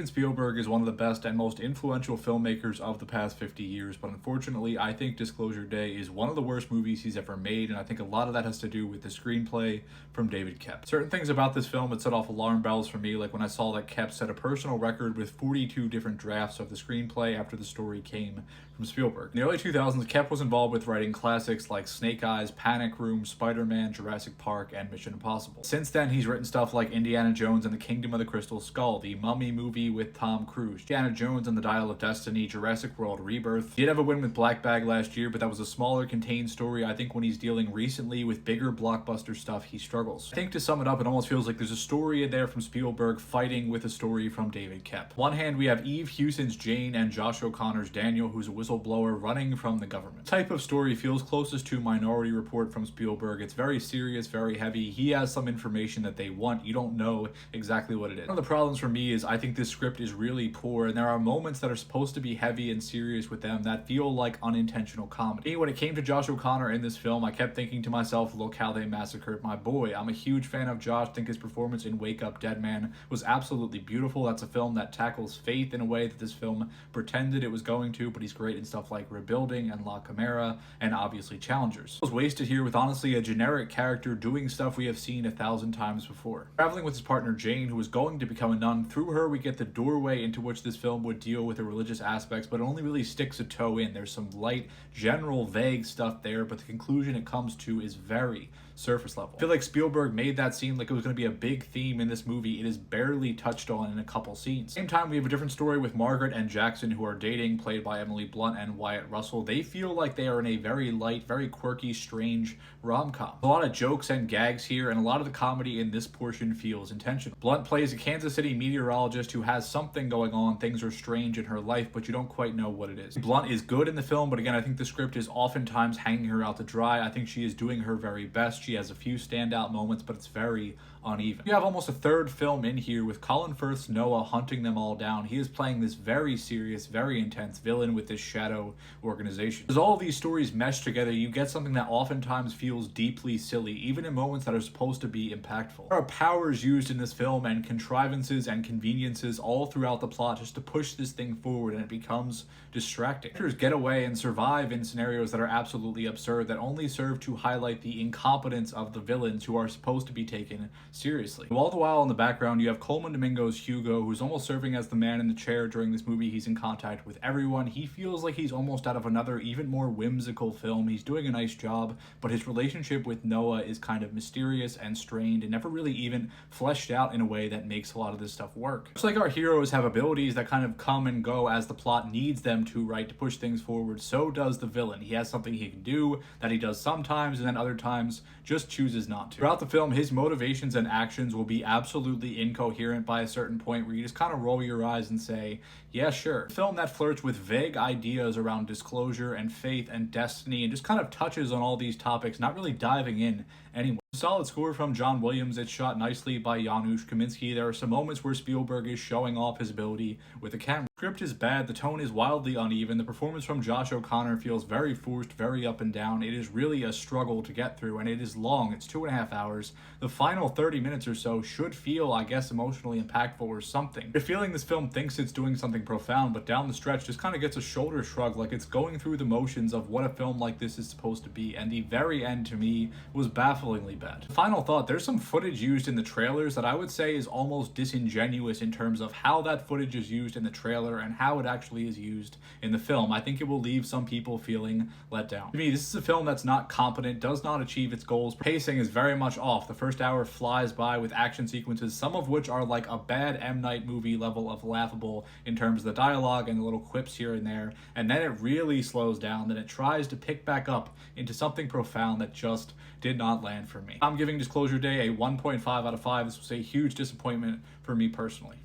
Spielberg is one of the best and most influential filmmakers of the past 50 years, but unfortunately, I think Disclosure Day is one of the worst movies he's ever made, and I think a lot of that has to do with the screenplay from David Koepp. Certain things about this film that set off alarm bells for me, like when I saw that Koepp set a personal record with 42 different drafts of the screenplay after the story came from Spielberg. In the early 2000s, Koepp was involved with writing classics like Snake Eyes, Panic Room, Spider-Man, Jurassic Park, and Mission Impossible. Since then, he's written stuff like Indiana Jones and the Kingdom of the Crystal Skull, the Mummy movie with Tom Cruise, Indiana Jones and the Dial of Destiny, Jurassic World Rebirth. He did have a win with Black Bag last year, but that was a smaller, contained story. I think when he's dealing recently with bigger blockbuster stuff, he struggles. I think to sum it up, it almost feels like there's a story in there from Spielberg fighting with a story from David Koepp. On one hand, we have Eve Hewson's Jane and Josh O'Connor's Daniel, who's a whistleblower running from the government. The type of story feels closest to Minority Report from Spielberg. It's very serious, very heavy. He has some information that they want. You don't know exactly what it is. One of the problems for me is I think this script is really poor, and there are moments that are supposed to be heavy and serious with them that feel like unintentional comedy. When it came to Josh O'Connor in this film, I kept thinking to myself, look how they massacred my boy. I'm a huge fan of Josh. I think his performance in Wake Up Dead Man was absolutely beautiful. That's a film that tackles faith in a way that this film pretended it was going to, but he's great in stuff like Rebuilding and La Chimera, and obviously Challengers. It was wasted here with honestly a generic character doing stuff we have seen 1,000 times before. Traveling with his partner Jane, who was going to become a nun, through her we get the doorway into which this film would deal with the religious aspects, but it only really sticks a toe in. There's some light, general, vague stuff there, but the conclusion it comes to is very surface level. I feel like Spielberg made that seem like it was going to be a big theme in this movie. It is barely touched on in a couple scenes. Same time, we have a different story with Margaret and Jackson, who are dating, played by Emily Blunt and Wyatt Russell. They feel like they are in a very light, very quirky, strange rom-com. A lot of jokes and gags here, and a lot of the comedy in this portion feels intentional. Blunt plays a Kansas City meteorologist who has something going on. Things are strange in her life, but you don't quite know what it is. Blunt is good in the film, but again, I think the script is oftentimes hanging her out to dry. I think she is doing her very best. She has a few standout moments, but it's very uneven. You have almost a third film in here with Colin Firth's Noah hunting them all down. He is playing this very serious, very intense villain with this shadow organization. As all of these stories mesh together, you get something that oftentimes feels deeply silly, even in moments that are supposed to be impactful. There are powers used in this film and contrivances and conveniences all throughout the plot just to push this thing forward, and it becomes distracting. Characters get away and survive in scenarios that are absolutely absurd, that only serve to highlight the incompetence of the villains who are supposed to be taken seriously. All the while in the background, you have Coleman Domingo's Hugo, who's almost serving as the man in the chair during this movie. He's in contact with everyone. He feels like he's almost out of another, even more whimsical film. He's doing a nice job, but his relationship with Noah is kind of mysterious and strained and never really even fleshed out in a way that makes a lot of this stuff work. Just like our heroes have abilities that kind of come and go as the plot needs them to, right, to push things forward, so does the villain. He has something he can do that he does sometimes, and then other times just chooses not to. Throughout the film, his motivations and actions will be absolutely incoherent by a certain point where you just kind of roll your eyes and say, yeah, sure. A film that flirts with vague ideas around disclosure and faith and destiny and just kind of touches on all these topics, not really diving in anymore. Solid score from John Williams. It's shot nicely by Janusz Kaminski. There are some moments where Spielberg is showing off his ability with the camera. The script is bad, the tone is wildly uneven, the performance from Josh O'Connor feels very forced, very up and down. It is really a struggle to get through, and it is long. It's 2.5 hours. The final 30 minutes or so should feel, I guess, emotionally impactful or something. You're feeling this film thinks it's doing something profound, but down the stretch just kind of gets a shoulder shrug, like it's going through the motions of what a film like this is supposed to be, and the very end to me was bafflingly bad. Final thought, there's some footage used in the trailers that I would say is almost disingenuous in terms of how that footage is used in the trailer and how it actually is used in the film. I think it will leave some people feeling let down. To me, this is a film that's not competent, does not achieve its goals. Pacing is very much off. The first hour flies by with action sequences, some of which are like a bad M. Night movie level of laughable in terms of the dialogue and the little quips here and there, and then it really slows down. Then it tries to pick back up into something profound that just did not land for me. I'm giving Disclosure Day a 1.5 out of 5. This was a huge disappointment for me personally.